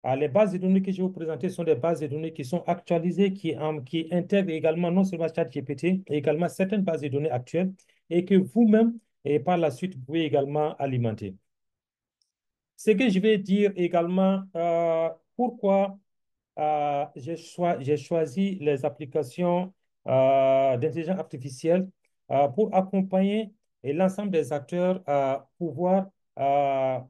Les bases de données que je vais vous présenter sont des bases de données qui sont actualisées, qui intègrent également non seulement ChatGPT, mais également certaines bases de données actuelles et que vous-même, et par la suite, vous pouvez également alimenter. Ce que je vais dire également, pourquoi j'ai choisi les applications d'intelligence artificielle pour accompagner l'ensemble des acteurs à pouvoir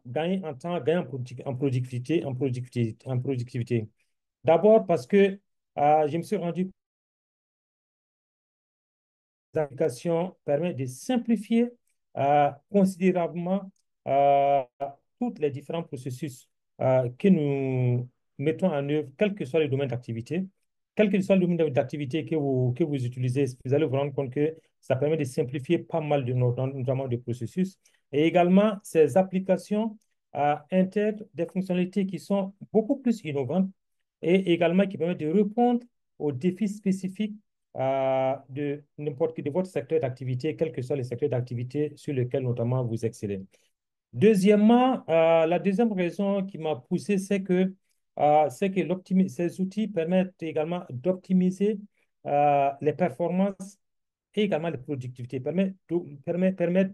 gagner en temps, gagner en productivité, en productivité. D'abord parce que je me suis rendu compte que l'application permet de simplifier considérablement euh, tous les différents processus que nous mettons en œuvre, quel que soit le domaine d'activité. Quel que soit le domaine d'activité que vous utilisez, vous allez vous rendre compte que ça permet de simplifier pas mal notamment de processus. Et également, ces applications intègrent des fonctionnalités qui sont beaucoup plus innovantes et également qui permettent de répondre aux défis spécifiques de n'importe quel de votre secteur d'activité, quel que soit le secteur d'activité sur lequel notamment vous excellez. Deuxièmement, la deuxième raison qui m'a poussé, c'est que ces outils permettent également d'optimiser les performances et également la productivité, permettent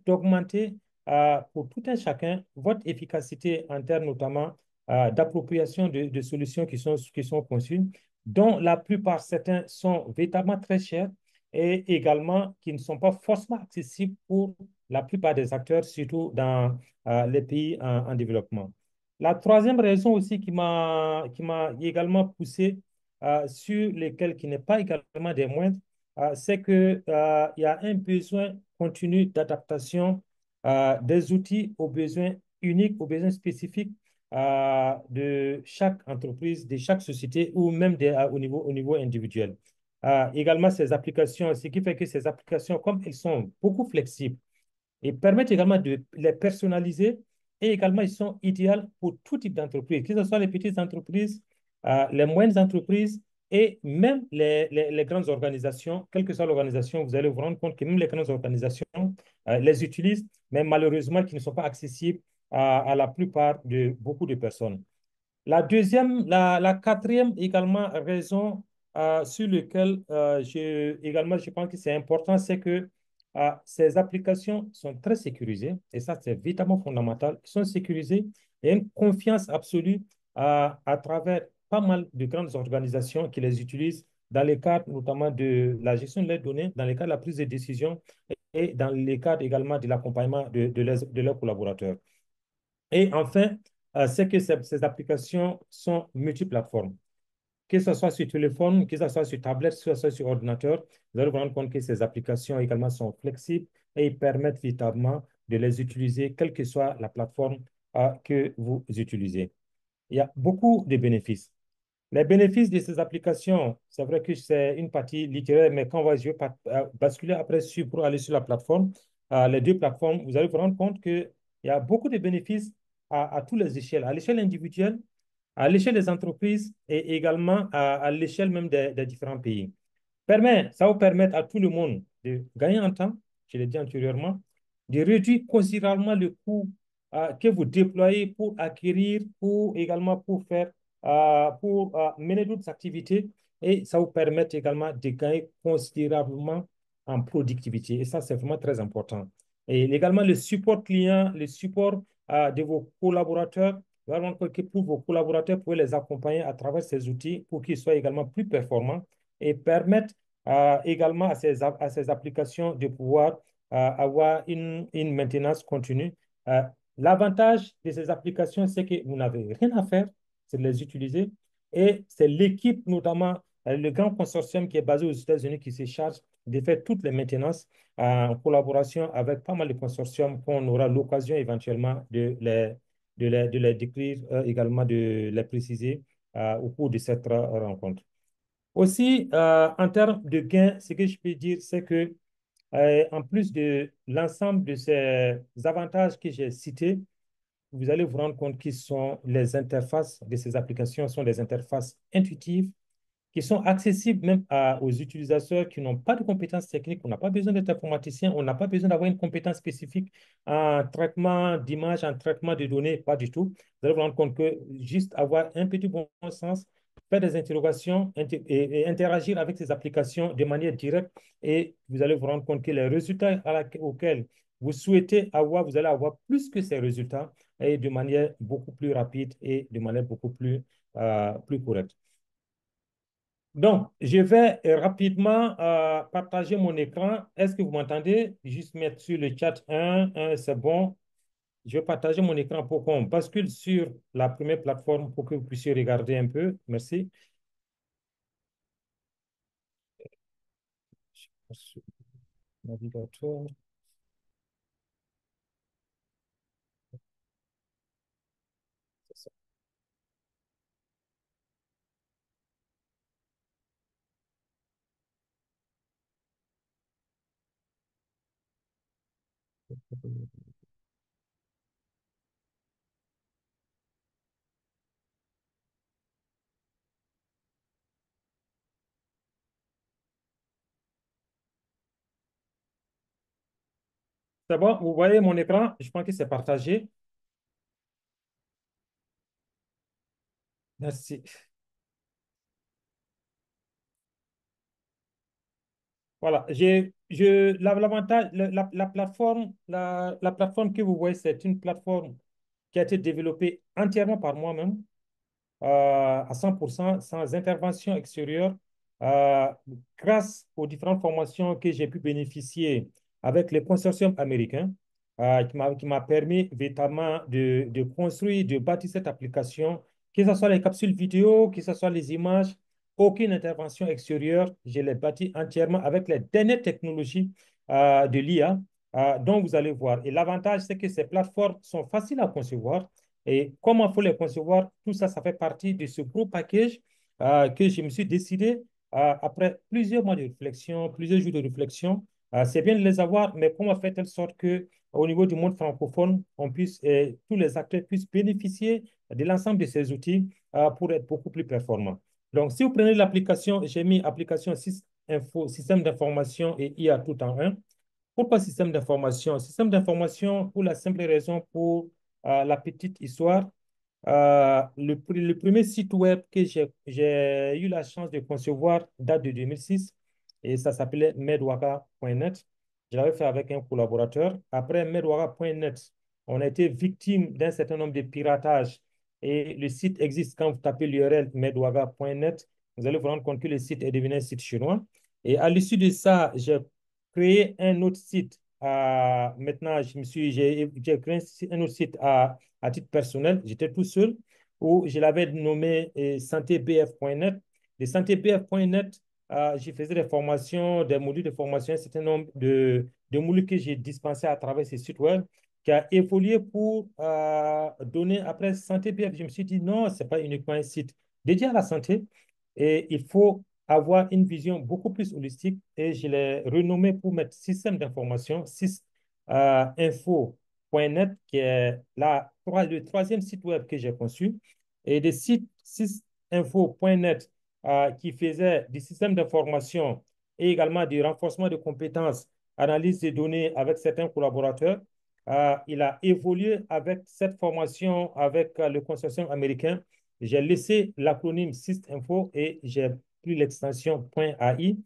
d'augmenter pour tout un chacun votre efficacité en termes notamment d'appropriation de solutions qui sont conçues, dont la plupart, certains sont véritablement très chers et également qui ne sont pas forcément accessibles pour la plupart des acteurs, surtout dans les pays en développement. La troisième raison aussi qui m'a également poussé, sur lesquels qui n'est pas également des moindres, c'est que, il y a un besoin continu d'adaptation des outils aux besoins uniques, aux besoins spécifiques de chaque entreprise, de chaque société ou même au niveau individuel. Également, ces applications, ce qui fait que ces applications, comme elles sont beaucoup flexibles, et permettent également de les personnaliser et également ils sont idéaux pour tout type d'entreprise, que ce soit les petites entreprises, les moyennes entreprises et même les grandes organisations, quelle que soit l'organisation, vous allez vous rendre compte que même les grandes organisations les utilisent, mais malheureusement qui ne sont pas accessibles à la plupart de beaucoup de personnes. La quatrième également raison sur laquelle je pense que c'est important, c'est que ces applications sont très sécurisées et ça, c'est évidemment fondamental. Ils sont sécurisés et une confiance absolue à travers pas mal de grandes organisations qui les utilisent dans le cadre notamment de la gestion de leurs données, dans le cadre de la prise de décision et dans le cadre également de l'accompagnement de leurs collaborateurs. Et enfin, c'est que ces applications sont multiplateformes. Que ce soit sur téléphone, que ce soit sur tablette, que ce soit sur ordinateur, vous allez vous rendre compte que ces applications également sont flexibles et ils permettent véritablement de les utiliser, quelle que soit la plateforme que vous utilisez. Il y a beaucoup de bénéfices. Les bénéfices de ces applications, c'est vrai que c'est une partie littéraire, mais quand on va, je vais basculer après pour aller sur la plateforme, les deux plateformes, vous allez vous rendre compte qu'il y a beaucoup de bénéfices à toutes les échelles, à l'échelle individuelle, à l'échelle des entreprises et également à l'échelle même des différents pays. Ça va permettre à tout le monde de gagner en temps, je l'ai dit antérieurement, de réduire considérablement le coût que vous déployez pour acquérir, pour également pour mener d'autres activités et ça vous permet également de gagner considérablement en productivité. Et ça, c'est vraiment très important. Et également le support client, le support de vos collaborateurs, vraiment que pour vos collaborateurs, vous pouvez les accompagner à travers ces outils pour qu'ils soient également plus performants et permettre également à ces applications de pouvoir avoir une maintenance continue. Euh, L'avantage de ces applications, c'est que vous n'avez rien à faire, c'est de les utiliser. Et c'est l'équipe, notamment le grand consortium qui est basé aux États-Unis, qui se charge de faire toutes les maintenances en collaboration avec pas mal de consortiums qu'on aura l'occasion éventuellement de les décrire, également de les préciser au cours de cette rencontre. Aussi, en termes de gains, ce que je peux dire, c'est que en plus de l'ensemble de ces avantages que j'ai cités, vous allez vous rendre compte que les interfaces de ces applications sont des interfaces intuitives qui sont accessibles même aux utilisateurs qui n'ont pas de compétences techniques. On n'a pas besoin d'être informaticien, on n'a pas besoin d'avoir une compétence spécifique en traitement d'images, en traitement de données, pas du tout. Vous allez vous rendre compte que juste avoir un petit bon sens, faire des interrogations et interagir avec ces applications de manière directe et vous allez vous rendre compte que les résultats auxquels vous souhaitez avoir, vous allez avoir plus que ces résultats et de manière beaucoup plus rapide et de manière beaucoup plus correcte. Donc, je vais rapidement partager mon écran. Est-ce que vous m'entendez? Juste mettre sur le chat un, c'est bon. Je vais partager mon écran pour qu'on bascule sur la première plateforme pour que vous puissiez regarder un peu. Merci. Navigateur. C'est bon, vous voyez mon écran? Je pense que c'est partagé. Merci. Voilà, l'avantage, la plateforme, la plateforme que vous voyez, c'est une plateforme qui a été développée entièrement par moi-même, à 100% sans intervention extérieure, euh, grâce aux différentes formations que j'ai pu bénéficier avec les consortiums américains, qui m'a permis véritablement de construire, de bâtir cette application, que ce soit les capsules vidéo, que ce soit les images, aucune intervention extérieure, je l'ai bâti entièrement avec les dernières technologies de l'IA, dont vous allez voir. Et l'avantage, c'est que ces plateformes sont faciles à concevoir et comment il faut les concevoir, tout ça, ça fait partie de ce gros package que je me suis décidé, après plusieurs mois de réflexion, plusieurs jours de réflexion, c'est bien de les avoir, mais comment faire telle sorte que au niveau du monde francophone, tous les acteurs puissent bénéficier de l'ensemble de ces outils pour être beaucoup plus performants. Donc, si vous prenez l'application, j'ai mis application 6 Info, système d'information et IA tout en un. Pourquoi système d'information? Système d'information pour la simple raison, pour la petite histoire. Le premier site web que j'ai eu la chance de concevoir date de 2006 et ça s'appelait medwaka.net. Je l'avais fait avec un collaborateur. Après medwaka.net, on a été victime d'un certain nombre de piratages et le site existe quand vous tapez l'URL medwaka.net. Vous allez vous rendre compte que le site est devenu un site chinois. Et à l'issue de ça, j'ai créé un autre site. Maintenant, j'ai créé un autre site à titre personnel. J'étais tout seul où je l'avais nommé santébf.net. De santébf.net, je faisais des formations, des modules de formation, un certain nombre de modules que j'ai dispensés à travers ce site web qui a évolué pour donner après Santé BF. Je me suis dit non, ce n'est pas uniquement un site dédié à la santé et il faut avoir une vision beaucoup plus holistique et je l'ai renommé pour mettre système d'information, 6info.net, qui est le troisième site web que j'ai conçu, et des sites 6info.net qui faisait du système d'information et également du renforcement de compétences, analyse des données avec certains collaborateurs. Il a évolué avec cette formation avec le consortium américain. J'ai laissé l'acronyme SysInfo et j'ai pris l'extension .ai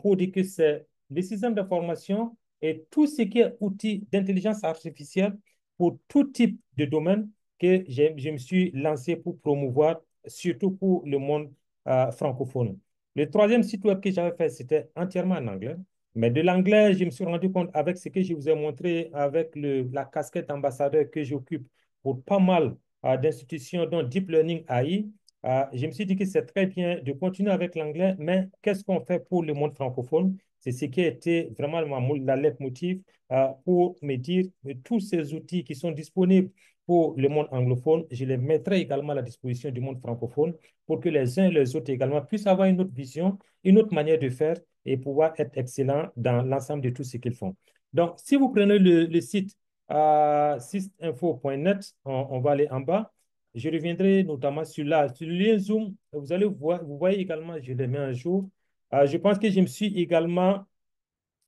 pour dire que c'est le système d'information et tout ce qui est outils d'intelligence artificielle pour tout type de domaine que je me suis lancé pour promouvoir, surtout pour le monde francophone. Le troisième site web que j'avais fait, c'était entièrement en anglais. Mais de l'anglais, je me suis rendu compte avec ce que je vous ai montré, avec la casquette d'ambassadeur que j'occupe pour pas mal d'institutions, dont Deep Learning AI, je me suis dit que c'est très bien de continuer avec l'anglais, mais qu'est-ce qu'on fait pour le monde francophone? C'est ce qui a été vraiment la leitmotiv pour me dire que tous ces outils qui sont disponibles pour le monde anglophone, je les mettrai également à la disposition du monde francophone pour que les uns et les autres également puissent avoir une autre vision, une autre manière de faire et pouvoir être excellents dans l'ensemble de tout ce qu'ils font. Donc, si vous prenez le site sysinfo.net, on va aller en bas. je reviendrai notamment sur là, sur le lien Zoom. Vous allez voir, vous voyez également, je les mets un jour. Je pense que je me suis également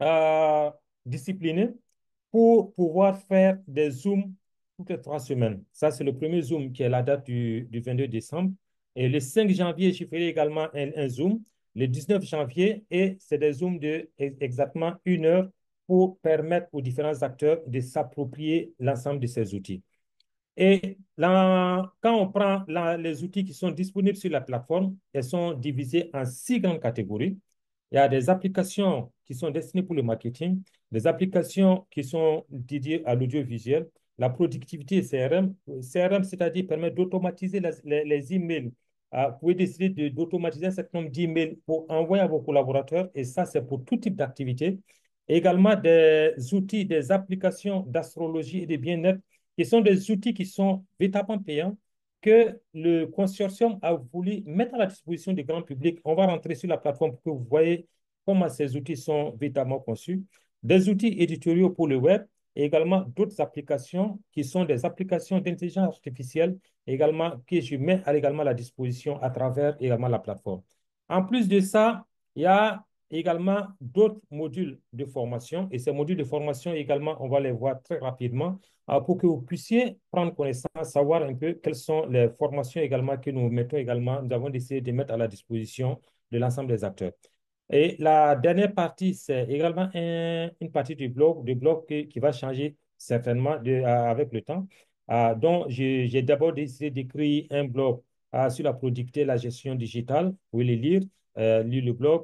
euh, discipliné pour pouvoir faire des Zooms toutes les 3 semaines. Ça, c'est le premier Zoom qui est la date du 22 décembre. Et le 5 janvier, je ferai également un Zoom. Le 19 janvier, et c'est des Zooms de exactement 1 heure pour permettre aux différents acteurs de s'approprier l'ensemble de ces outils. Et là, quand on prend les outils qui sont disponibles sur la plateforme, elles sont divisées en 6 grandes catégories. Il y a des applications qui sont destinées pour le marketing, des applications qui sont dédiées à l'audiovisuel, la productivité et CRM. CRM, c'est-à-dire permet d'automatiser les emails. Vous pouvez décider d'automatiser un certain nombre d'emails pour envoyer à vos collaborateurs, et ça, c'est pour tout type d'activité. Également des outils, des applications d'astrologie et de bien-être qui sont des outils qui sont véritablement payants que le consortium a voulu mettre à la disposition du grand public. On va rentrer sur la plateforme pour que vous voyez comment ces outils sont véritablement conçus. Des outils éditoriaux pour le web et également d'autres applications qui sont des applications d'intelligence artificielle également que je mets également à la disposition à travers également la plateforme. En plus de ça, il y a également d'autres modules de formation et ces modules de formation également, on va les voir très rapidement pour que vous puissiez prendre connaissance, savoir un peu quelles sont les formations également que nous mettons également, nous avons décidé de mettre à la disposition de l'ensemble des acteurs. Et la dernière partie, c'est également une partie du blog qui va changer certainement avec le temps. Donc, j'ai d'abord décidé d'écrire un blog sur la productivité et la gestion digitale. Vous pouvez le lire, lire le blog,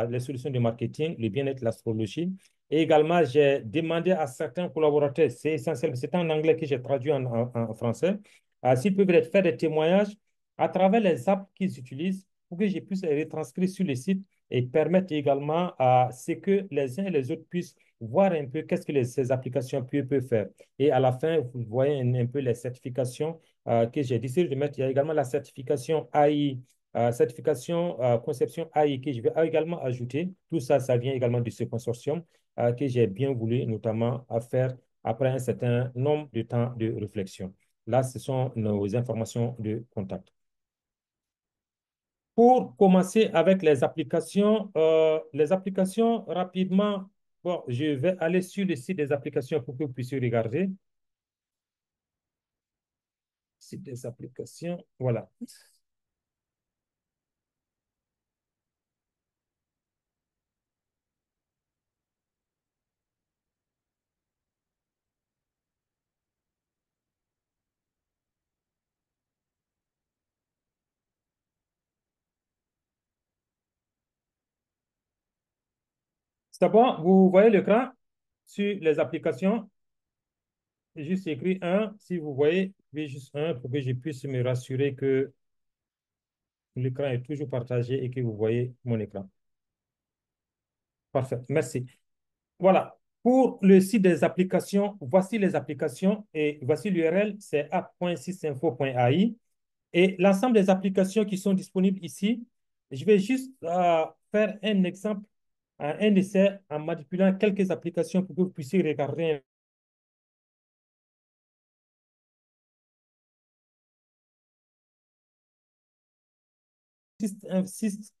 les solutions de marketing, le bien-être, l'astrologie. Et également, j'ai demandé à certains collaborateurs, c'est essentiel, c'est en anglais que j'ai traduit en français, s'ils peuvent faire des témoignages à travers les apps qu'ils utilisent pour que je puisse les retranscrire sur le site et permettre également à ce que les uns et les autres puissent voir un peu qu'est-ce que ces applications peuvent faire. Et à la fin, vous voyez un peu les certifications que j'ai décidé de mettre. Il y a également la certification AI, certification conception AI que je vais également ajouter. Tout ça, ça vient également de ce consortium que j'ai bien voulu notamment à faire après un certain nombre de temps de réflexion. Là, ce sont nos informations de contact. Pour commencer avec les applications rapidement, bon, je vais aller sur le site des applications pour que vous puissiez regarder. Site des applications, voilà. C'est bon, vous voyez l'écran sur les applications. J'ai juste écrit un. Si vous voyez, juste un pour que je puisse me rassurer que l'écran est toujours partagé et que vous voyez mon écran. Parfait, merci. Voilà. Pour le site des applications, voici les applications et voici l'URL, c'est app.sysinfo.ai. Et l'ensemble des applications qui sont disponibles ici, je vais juste faire un exemple, un essai en manipulant quelques applications pour que vous puissiez regarder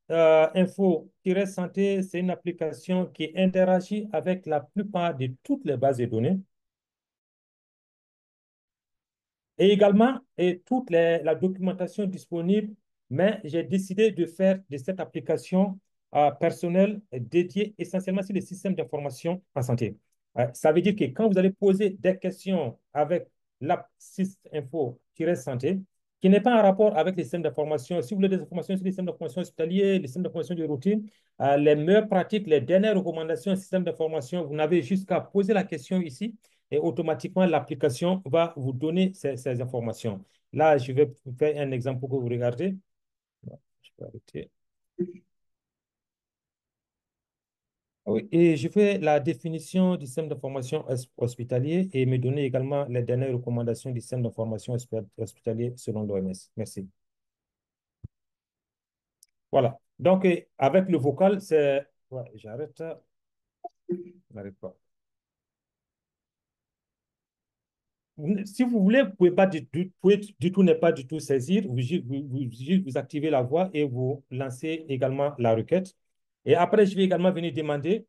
Info-Santé, c'est une application qui interagit avec la plupart de toutes les bases de données. Et également, toute la documentation disponible, mais j'ai décidé de faire de cette application personnelle dédiée essentiellement sur les systèmes d'information en santé. Ça veut dire que quand vous allez poser des questions avec l'app Info-Santé, qui n'est pas en rapport avec les systèmes d'information, si vous voulez des informations sur les systèmes d'information hospitaliers, les systèmes d'information de routine, les meilleures pratiques, les dernières recommandations, systèmes d'information, vous n'avez juste qu'à poser la question ici et automatiquement, l'application va vous donner ces informations. Là, je vais vous faire un exemple pour que vous regardez. Je peux arrêter. Oui, et je fais la définition du système d'information hospitalier et me donner également les dernières recommandations du système d'information hospitalier selon l'OMS. Merci. Voilà. Donc, avec le vocal, c'est... Ouais, j'arrête. Je n'arrête pas. Si vous voulez, vous pouvez pas pouvez du tout ne pas du tout saisir. Vous activez la voix et vous lancez également la requête. Et après, je vais également venir demander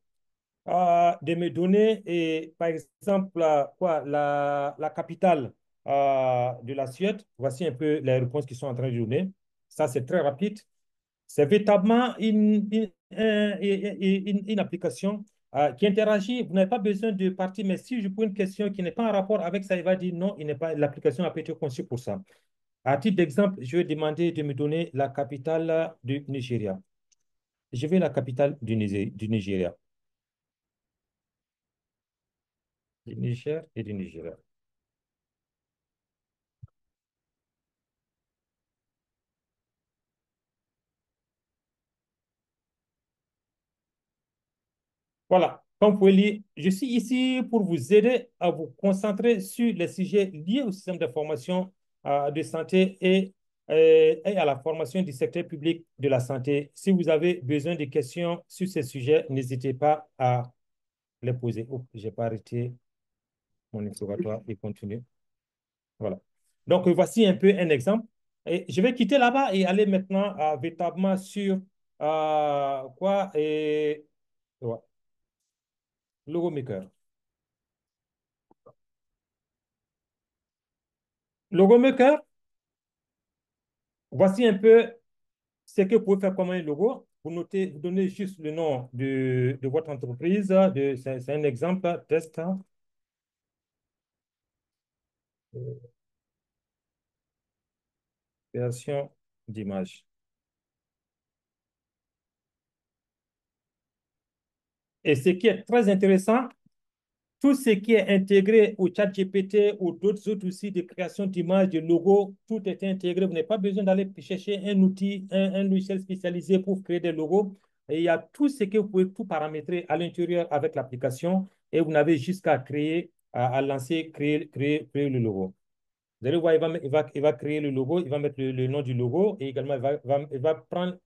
de me donner, et, par exemple, la capitale de la Suède. Voici un peu les réponses qui sont en train de donner. Ça, c'est très rapide. C'est véritablement une application qui interagit. Vous n'avez pas besoin de partir, mais si je pose une question qui n'est pas en rapport avec ça, il va dire non, il n'est pas, l'application n'a pas été conçue pour ça. À titre d'exemple, je vais demander de me donner la capitale du Nigeria. Je veux la capitale du Nigeria, du Niger et du Nigeria. Voilà, comme vous pouvez lire, je suis ici pour vous aider à vous concentrer sur les sujets liés au système d'information de santé et à la formation du secteur public de la santé. Si vous avez besoin de questions sur ces sujets, n'hésitez pas à les poser. Oh, je n'ai pas arrêté mon interrogatoire et continue. Voilà. Donc, voici un peu un exemple. Et je vais quitter là-bas et aller maintenant véritablement sur quoi et ouais, Logo Maker. Logo Maker, voici un peu ce que vous pouvez faire comme un logo. Vous notez, vous donnez juste le nom de votre entreprise. C'est un exemple, test, hein, création d'image. Et ce qui est très intéressant, tout ce qui est intégré au chat GPT ou d'autres autres outils de création d'images, de logos, tout est intégré. Vous n'avez pas besoin d'aller chercher un outil, un logiciel spécialisé pour créer des logos. Et il y a tout ce que vous pouvez tout paramétrer à l'intérieur avec l'application et vous n'avez jusqu'à créer, à lancer, créer le logo. Vous allez voir, il va créer le logo, il va mettre le nom du logo et également il va prendre,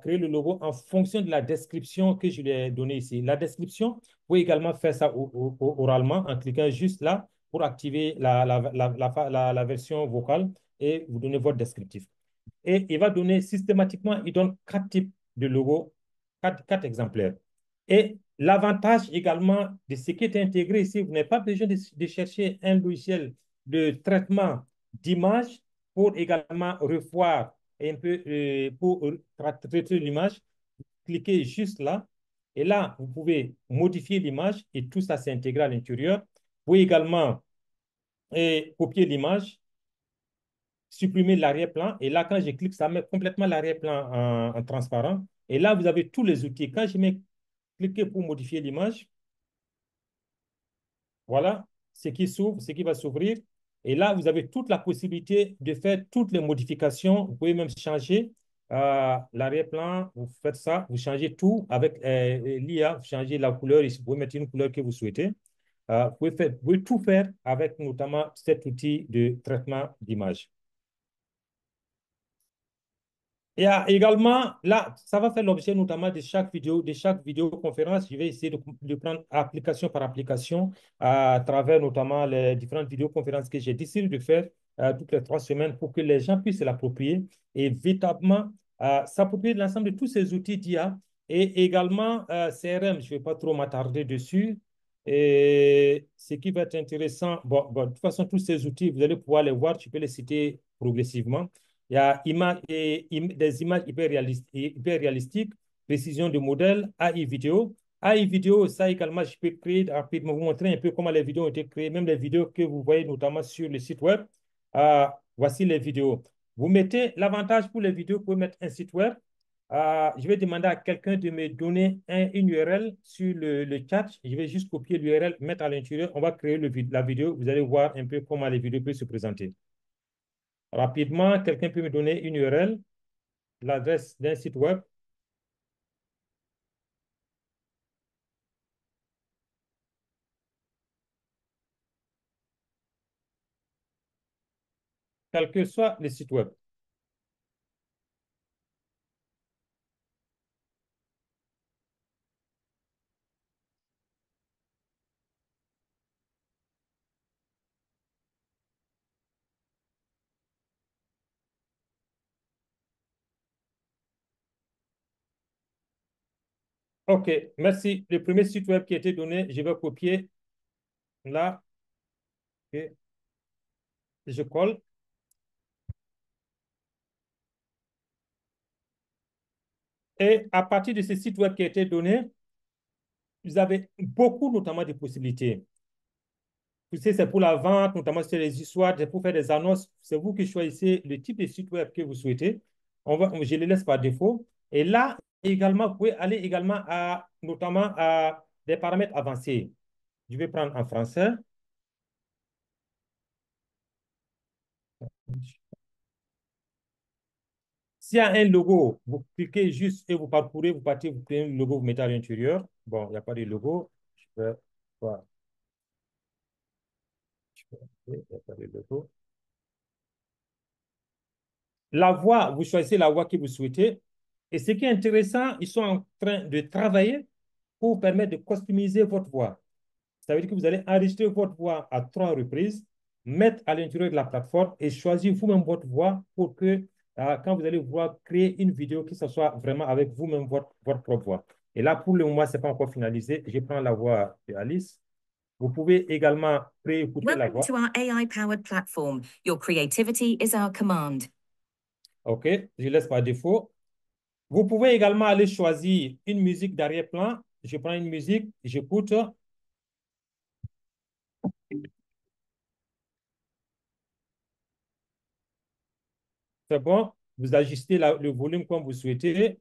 créer le logo en fonction de la description que je lui ai donnée ici. La description, vous pouvez également faire ça oralement en cliquant juste là pour activer la version vocale et vous donner votre descriptif. Et il va donner systématiquement, il donne quatre types de logos, quatre exemplaires. Et l'avantage également de ce qui est intégré ici, vous n'avez pas besoin de chercher un logiciel de traitement d'image pour également revoir un peu pour traiter l'image. Cliquez juste là. Et là, vous pouvez modifier l'image et tout ça s'intègre à l'intérieur. Vous pouvez également copier l'image, supprimer l'arrière-plan. Et là, quand je clique, ça met complètement l'arrière-plan en transparent. Et là, vous avez tous les outils. Quand je mets cliquer pour modifier l'image, voilà ce qui s'ouvre, ce qui va s'ouvrir. Et là, vous avez toute la possibilité de faire toutes les modifications. Vous pouvez même changer l'arrière-plan. Vous faites ça, vous changez tout avec l'IA, vous changez la couleur. Ici, vous pouvez mettre une couleur que vous souhaitez. Vous pouvez tout faire avec notamment cet outil de traitement d'image. Et également, là, ça va faire l'objet notamment de chaque vidéoconférence. Je vais essayer de prendre application par application à travers notamment les différentes vidéoconférences que j'ai décidé de faire toutes les 3 semaines pour que les gens puissent l'approprier et véritablement s'approprier l'ensemble de tous ces outils d'IA et également CRM. Je ne vais pas trop m'attarder dessus. Et ce qui va être intéressant, bon, de toute façon, tous ces outils, vous allez pouvoir les voir, tu peux les citer progressivement. Il y a des images hyper réalistiques, précision de modèle, AI vidéo. AI vidéo, ça également, je peux créer rapidement, vous montrer un peu comment les vidéos ont été créées, même les vidéos que vous voyez notamment sur le site web. Voici les vidéos. Vous mettez l'avantage pour les vidéos, vous pouvez mettre un site web. Je vais demander à quelqu'un de me donner une URL sur le chat. Je vais juste copier l'URL, mettre à l'intérieur. On va créer la vidéo. Vous allez voir un peu comment les vidéos peuvent se présenter. Rapidement, quelqu'un peut me donner une URL, l'adresse d'un site web, quel que soit le site web. OK, merci. Le premier site web qui a été donné, je vais copier là. Et je colle. Et à partir de ce site web qui a été donné, vous avez beaucoup notamment de possibilités. Tu sais, c'est pour la vente, notamment sur les histoires, c'est pour faire des annonces. C'est vous qui choisissez le type de site web que vous souhaitez. Je le laisse par défaut. Et là, également, vous pouvez aller également notamment à des paramètres avancés. Je vais prendre en français. S'il y a un logo, vous cliquez juste et vous parcourez, vous partez, vous créez un logo, vous mettez à l'intérieur. Bon, il n'y a pas de logo. Je vais voir. Il n'y a pas de logo. La voix, vous choisissez la voix que vous souhaitez. Et ce qui est intéressant, ils sont en train de travailler pour vous permettre de customiser votre voix. Ça veut dire que vous allez enregistrer votre voix à 3 reprises, mettre à l'intérieur de la plateforme et choisir vous-même votre voix pour que quand vous allez vouloir créer une vidéo, que ce soit vraiment avec vous-même votre propre voix. Et là, pour le moment, ce n'est pas encore finalisé. Je prends la voix de Alice. Vous pouvez également préécouter la Welcome voix. to our AI-powered platform. Your creativity is our command. OK, je laisse par défaut. Vous pouvez également aller choisir une musique d'arrière-plan. Je prends une musique, j'écoute. C'est bon. Vous ajustez le volume comme vous souhaitez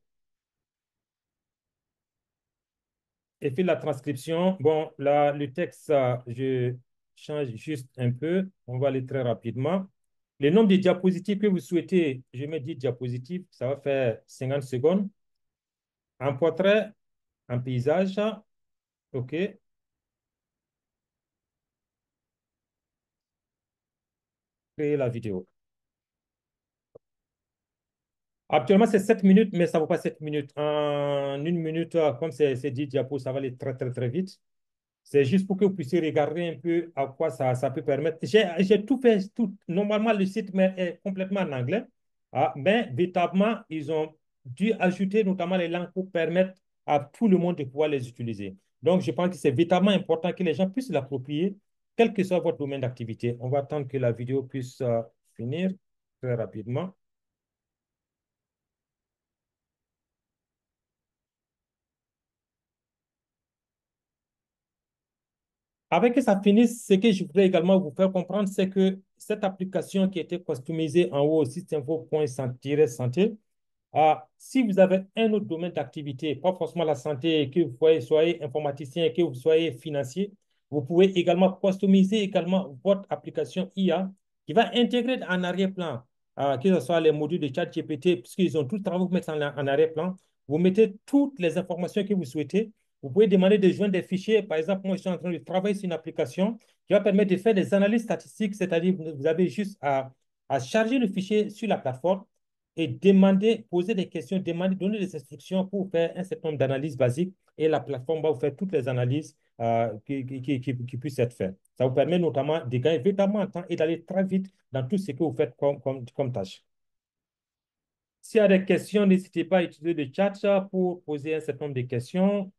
et faites la transcription. Bon, là, le texte, je change juste un peu. On va aller très rapidement. Le nombre de diapositives que vous souhaitez, je mets 10 diapositives. Ça va faire 50 secondes. Un portrait, un paysage. OK. Créer la vidéo. Actuellement, c'est 7 minutes, mais ça ne vaut pas 7 minutes. En 1 minute, comme c'est 10 diapos, ça va aller très, très, très vite. C'est juste pour que vous puissiez regarder un peu à quoi ça peut permettre. J'ai tout fait. Normalement, le site est complètement en anglais. Mais véritablement, ils ont dû ajouter notamment les langues pour permettre à tout le monde de pouvoir les utiliser. Donc, je pense que c'est véritablement important que les gens puissent l'approprier, quel que soit votre domaine d'activité. On va attendre que la vidéo puisse finir très rapidement. Avec que ça finisse, ce que je voudrais également vous faire comprendre, c'est que cette application qui était customisée en haut, systemvo.santé, si vous avez un autre domaine d'activité, pas forcément la santé, que vous soyez informaticien, que vous soyez financier, vous pouvez également customiser également votre application IA qui va intégrer en arrière-plan, que ce soit les modules de ChatGPT, puisqu'ils ont tout le travail, vous mettre en arrière-plan. Vous mettez toutes les informations que vous souhaitez. Vous pouvez demander de joindre des fichiers. Par exemple, moi, je suis en train de travailler sur une application qui va permettre de faire des analyses statistiques, c'est-à-dire vous avez juste à charger le fichier sur la plateforme et demander, poser des questions, demander, donner des instructions pour faire un certain nombre d'analyses basiques et la plateforme va vous faire toutes les analyses qui puissent être faites. Ça vous permet notamment de gagner véritablement en temps et d'aller très vite dans tout ce que vous faites comme tâche. S'il y a des questions, n'hésitez pas à utiliser le chat pour poser un certain nombre de questions.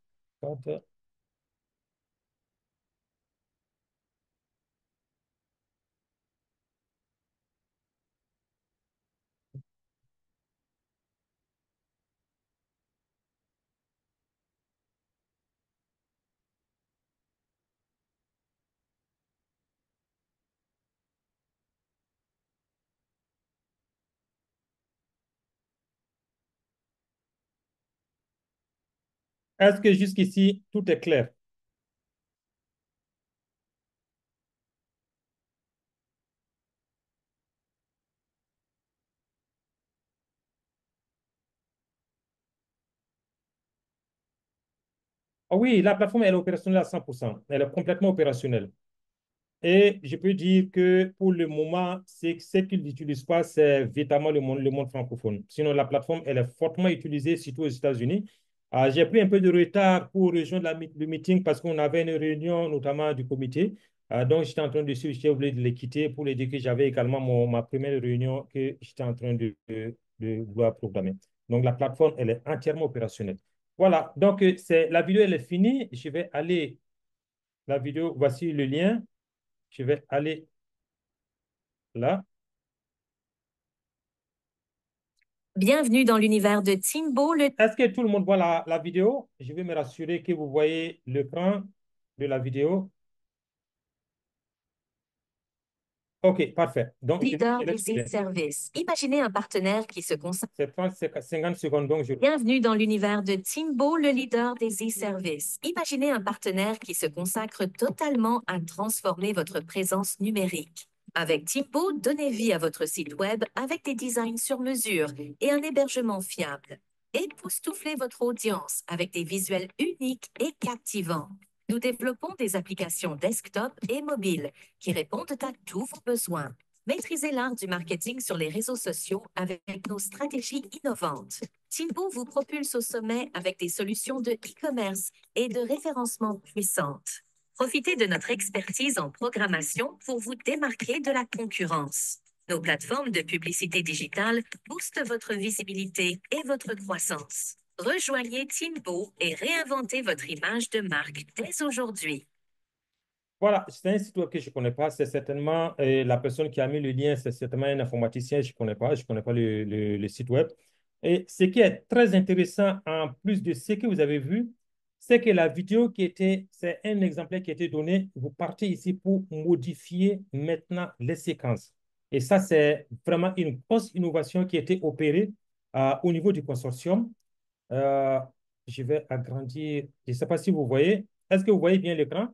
Est-ce que jusqu'ici, tout est clair? Ah oui, la plateforme elle est opérationnelle à 100%. Elle est complètement opérationnelle. Et je peux dire que pour le moment, ce qu'ils n'utilisent pas, c'est véritablement le monde francophone. Sinon, la plateforme, elle est fortement utilisée, surtout aux États-Unis. J'ai pris un peu de retard pour rejoindre le meeting parce qu'on avait une réunion, notamment du comité. Donc, j'étais en train de suivre, j'ai oublié de les quitter pour les dire que j'avais également ma première réunion que j'étais en train de vouloir programmer. Donc, la plateforme, elle est entièrement opérationnelle. Voilà, donc la vidéo elle est finie. Je vais aller, la vidéo, voici le lien. Je vais aller là. Bienvenue dans l'univers de Timbo, le Est-ce que tout le monde voit la vidéo? Je vais me rassurer que vous voyez l'écran de la vidéo. OK, parfait. Donc, leader je laisse des e-services. Imaginez un partenaire qui se consacre. c'est 50 secondes, donc Bienvenue dans l'univers de Timbo, le leader des e-services. Imaginez un partenaire qui se consacre totalement à transformer votre présence numérique. Avec Timbo, donnez vie à votre site web avec des designs sur mesure et un hébergement fiable. Époustouflez votre audience avec des visuels uniques et captivants. Nous développons des applications desktop et mobile qui répondent à tous vos besoins. Maîtrisez l'art du marketing sur les réseaux sociaux avec nos stratégies innovantes. Timbo vous propulse au sommet avec des solutions de e-commerce et de référencement puissantes. Profitez de notre expertise en programmation pour vous démarquer de la concurrence. Nos plateformes de publicité digitale boostent votre visibilité et votre croissance. Rejoignez Timbo et réinventez votre image de marque dès aujourd'hui. voilà, c'est un site web que je ne connais pas. C'est certainement la personne qui a mis le lien, c'est certainement un informaticien. Je ne connais pas le site web. Et ce qui est très intéressant, en plus de ce que vous avez vu, c'est que la vidéo c'est un exemplaire qui a été donné. Vous partez ici pour modifier maintenant les séquences. Et ça, c'est vraiment une grosse innovation qui a été opérée au niveau du consortium. Euh, je vais agrandir. Je ne sais pas si vous voyez. Est-ce que vous voyez bien l'écran?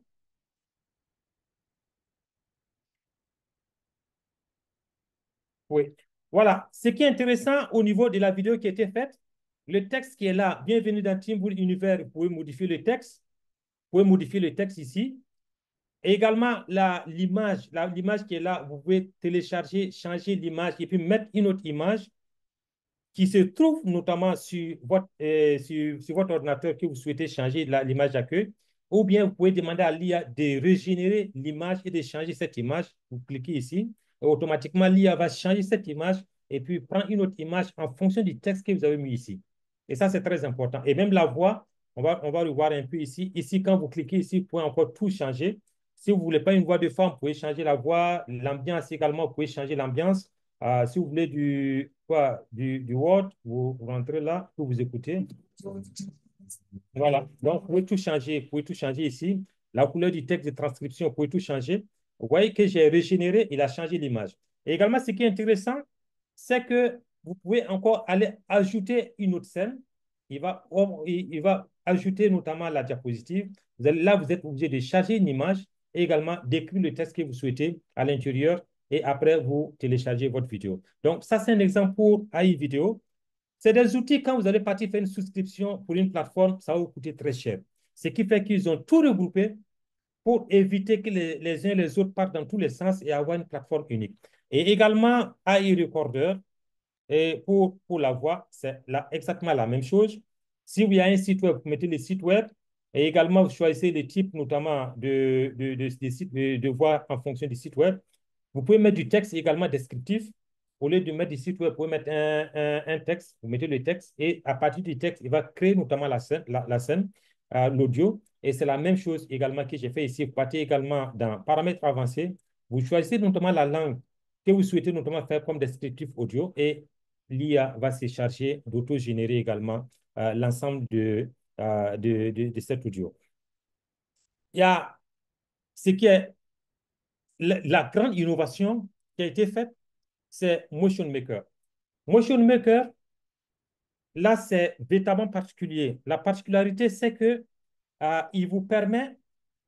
Oui. Voilà. Ce qui est intéressant au niveau de la vidéo qui a été faite, le texte qui est là, bienvenue dans Teambull Univers, vous pouvez modifier le texte. Vous pouvez modifier le texte ici. Et également, l'image qui est là, vous pouvez télécharger, changer l'image et puis mettre une autre image qui se trouve notamment sur votre ordinateur que vous souhaitez changer l'image d'accueil, ou bien vous pouvez demander à l'IA de régénérer l'image et de changer cette image. Vous cliquez ici, et automatiquement l'IA va changer cette image et puis prendre une autre image en fonction du texte que vous avez mis ici. Et ça, c'est très important. Et même la voix, on va le voir un peu ici. Ici, quand vous cliquez ici, vous pouvez encore tout changer. Si vous ne voulez pas une voix de femme, vous pouvez changer la voix. L'ambiance également, vous pouvez changer l'ambiance. Si vous voulez du Word, vous rentrez là pour vous écouter. Voilà. Donc, vous pouvez tout changer. Vous pouvez tout changer ici. La couleur du texte de transcription, vous pouvez tout changer. Vous voyez que j'ai régénéré, il a changé l'image. Et également, ce qui est intéressant, c'est que vous pouvez encore aller ajouter une autre scène. Il va ajouter notamment la diapositive. Là, vous êtes obligé de charger une image et également d'écrire le texte que vous souhaitez à l'intérieur et après, vous téléchargez votre vidéo. Donc, ça, c'est un exemple pour AI vidéo. C'est des outils, quand vous allez partir faire une souscription pour une plateforme, ça va vous coûter très cher. Ce qui fait qu'ils ont tout regroupé pour éviter que les uns et les autres partent dans tous les sens et avoir une plateforme unique. Et également, AI Recorder, et pour la voix, c'est exactement la même chose. Si vous avez un site web, vous mettez le site web et également vous choisissez le type notamment de voix en fonction du site web. Vous pouvez mettre du texte également descriptif. Au lieu de mettre du site web, vous pouvez mettre un texte, vous mettez le texte et à partir du texte, il va créer notamment la scène, l'audio. Et c'est la même chose également que j'ai fait ici. Vous partez également dans paramètres avancés. Vous choisissez notamment la langue que vous souhaitez notamment faire comme descriptif audio et l'IA va se charger d'auto-générer également l'ensemble de cet audio. Il y a ce qui est la grande innovation qui a été faite, c'est Motion Maker. Motion Maker, là, c'est véritablement particulier. La particularité, c'est que il vous permet,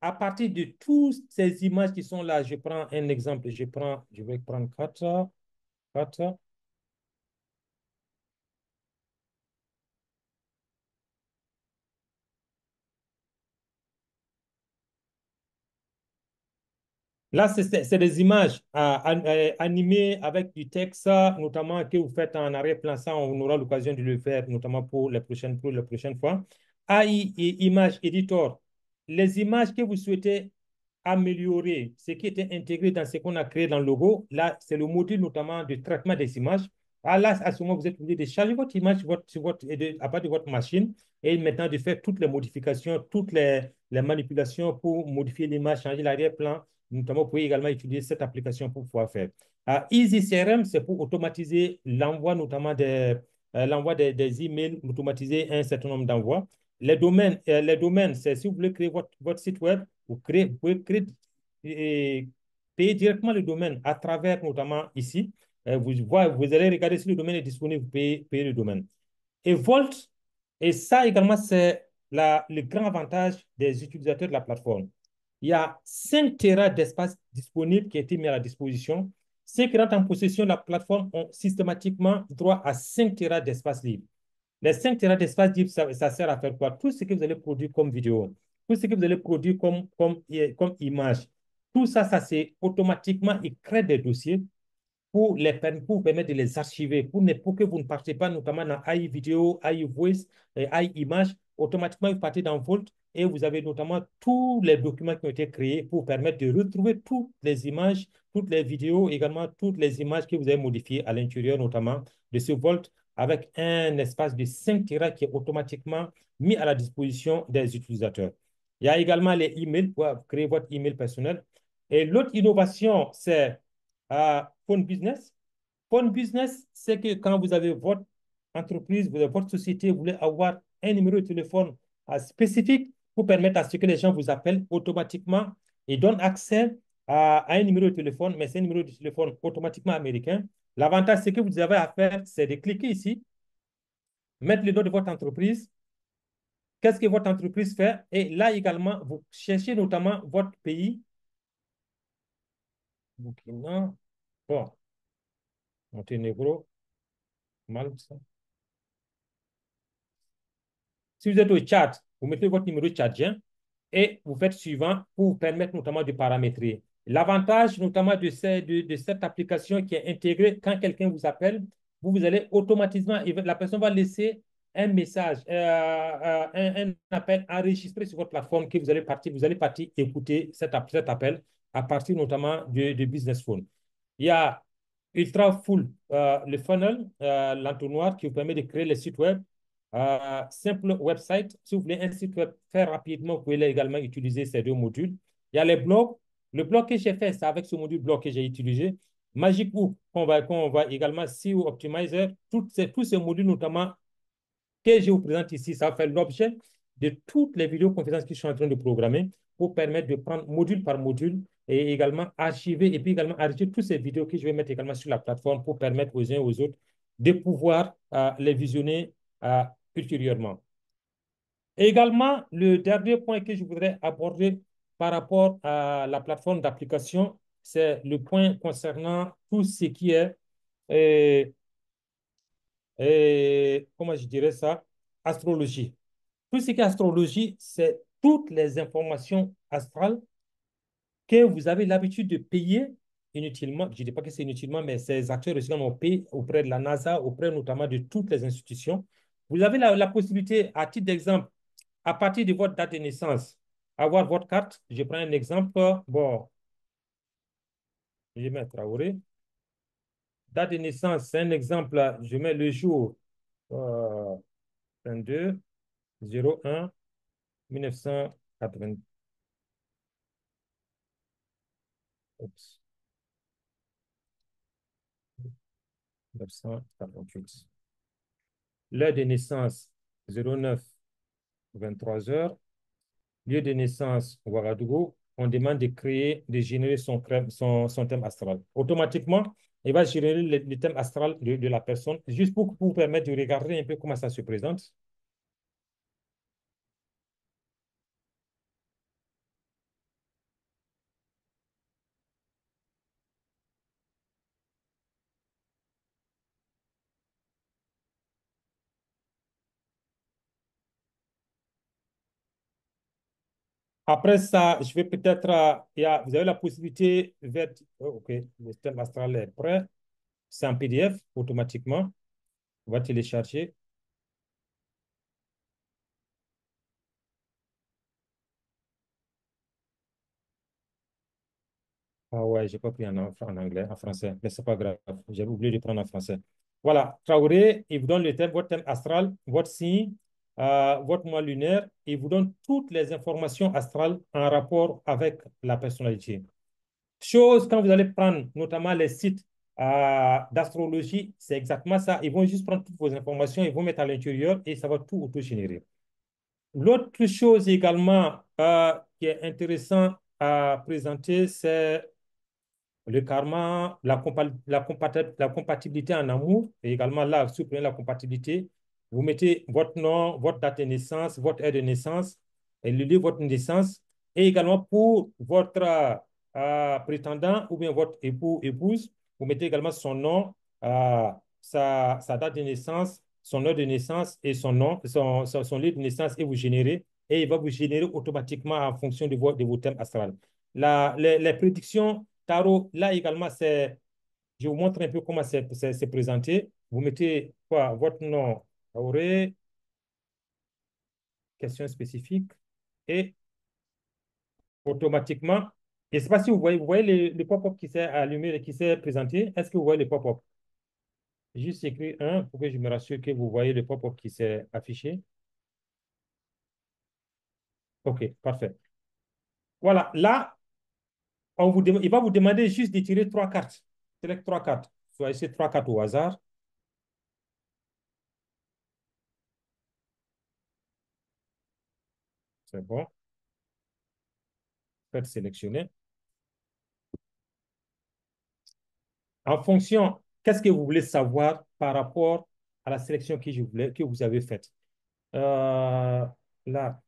à partir de toutes ces images qui sont là, je prends un exemple, je vais prendre quatre. Là, c'est des images animées avec du texte, notamment que vous faites en arrière-plan. Ça, on aura l'occasion de le faire, notamment pour les prochaines fois. AI et Image Editor, les images que vous souhaitez améliorer, ce qui était intégré dans ce qu'on a créé dans le logo, là, c'est le module notamment de traitement des images. Ah là, à ce moment, vous êtes obligé de charger votre image à partir de votre machine et maintenant de faire toutes les modifications, toutes les manipulations pour modifier l'image, changer l'arrière-plan. Notamment, vous pouvez également utiliser cette application pour pouvoir faire. Easy CRM, c'est pour automatiser l'envoi, notamment des emails, automatiser un certain nombre d'envois. Les domaines, c'est si vous voulez créer votre site web, vous pouvez créer et payer directement le domaine à travers notamment ici. Vous allez regarder si le domaine est disponible, vous payez le domaine. Et Volt, et ça également, c'est le grand avantage des utilisateurs de la plateforme. Il y a 5 Tera d'espace disponible qui a été mis à la disposition. Ceux qui rentrent en possession de la plateforme ont systématiquement droit à 5 Tera d'espace libre. Les 5 Tera d'espace libre, ça sert à faire quoi? Tout ce que vous allez produire comme vidéo, tout ce que vous allez produire comme image, tout ça, c'est automatiquement, il crée des dossiers pour vous permettre de les archiver, pour que vous ne partez pas notamment dans AI vidéo, AI voice, et AI image. Automatiquement, vous partez dans Volt et vous avez notamment tous les documents qui ont été créés pour permettre de retrouver toutes les images, toutes les vidéos, également toutes les images que vous avez modifiées à l'intérieur, notamment de ce Volt, avec un espace de 5 Tera qui est automatiquement mis à la disposition des utilisateurs. Il y a également les emails pour créer votre email personnel. Et l'autre innovation, c'est Phone Business. Phone Business, c'est que quand vous avez votre entreprise, vous avez votre société, vous voulez avoir un numéro de téléphone spécifique pour permettre à ce que les gens vous appellent automatiquement et donnent accès à un numéro de téléphone, mais c'est un numéro de téléphone automatiquement américain. L'avantage, c'est que vous avez à faire, c'est de cliquer ici, mettre le nom de votre entreprise, qu'est-ce que votre entreprise fait, et là également, vous cherchez notamment votre pays. Burkina, bon, Monténégro, Malte. Si vous êtes au Tchad, vous mettez votre numéro tchadien et vous faites suivant pour vous permettre notamment de paramétrer. L'avantage notamment de cette application qui est intégrée, quand quelqu'un vous appelle, vous allez automatiquement, la personne va laisser un message, un appel enregistré sur votre plateforme que vous allez partir écouter cet appel à partir notamment de Business Phone. Il y a Ultra Full, le funnel, l'entonnoir qui vous permet de créer les sites web. Simple website, si vous voulez un site web très rapidement, vous pouvez également utiliser ces deux modules. Il y a les blogs. Le blog que j'ai fait, c'est avec ce module blog que j'ai utilisé. Magic Book, qu'on va également SEO Optimizer, tous ces modules notamment que je vous présente ici, ça va faire l'objet de toutes les vidéoconférences que je suis en train de programmer pour permettre de prendre module par module et également archiver et puis également archiver toutes ces vidéos que je vais mettre également sur la plateforme pour permettre aux uns et aux autres de pouvoir les visionner ultérieurement. Et également, le dernier point que je voudrais aborder par rapport à la plateforme d'application, c'est le point concernant tout ce qui est euh, comment je dirais ça, astrologie. Tout ce qui est astrologie, c'est toutes les informations astrales que vous avez l'habitude de payer inutilement. Je ne dis pas que c'est inutilement, mais ces acteurs aussi ont payé auprès de la NASA, auprès notamment de toutes les institutions. Vous avez la possibilité, à titre d'exemple, à partir de votre date de naissance, avoir votre carte. Je prends un exemple. Bon, je mets Traoré. Date de naissance, c'est un exemple. Je mets le jour 22 01 1980. Oups, 1948. L'heure de naissance, 09 23 heures. Lieu de naissance, Ouagadougou. On demande de créer, de générer son thème astral. Automatiquement, il va générer le thème astral de la personne, juste pour vous permettre de regarder un peu comment ça se présente. Après ça, je vais peut-être, vous avez la possibilité, OK, le thème astral est prêt. C'est en PDF automatiquement. On va télécharger. Ah ouais, j'ai pas pris en anglais, en français, mais c'est pas grave. J'avais oublié de prendre en français. Voilà, Traoré, il vous donne le thème, votre thème astral, votre signe, votre mois lunaire, il vous donne toutes les informations astrales en rapport avec la personnalité. Chose, quand vous allez prendre notamment les sites d'astrologie, c'est exactement ça. Ils vont juste prendre toutes vos informations, ils vont mettre à l'intérieur et ça va tout auto-générer. L'autre chose également qui est intéressant à présenter, c'est le karma, la compatibilité en amour, et également là, si vous prenez la compatibilité, vous mettez votre nom, votre date de naissance, votre heure de naissance, et le lieu de votre naissance, et également pour votre prétendant ou bien votre époux, épouse, vous mettez également son nom, sa date de naissance, son heure de naissance et son nom, son lieu de naissance, et vous générez, et il va vous générer automatiquement en fonction de vos thèmes astrales. Les prédictions tarot, là également, je vous montre un peu comment c'est présenté. Vous mettez quoi? Votre nom, Auré, question spécifique, et automatiquement, je ne sais pas si vous voyez le pop-up qui s'est allumé et qui s'est présenté. Est-ce que vous voyez le pop-up? Juste écrit un pour que je me rassure que vous voyez le pop-up qui s'est affiché. OK, parfait. Voilà, là, il va vous demander juste de tirer trois cartes. Select trois cartes. Choisissez trois cartes au hasard. C'est bon. Faites sélectionner. En fonction, qu'est-ce que vous voulez savoir par rapport à la sélection que vous avez faite? Là,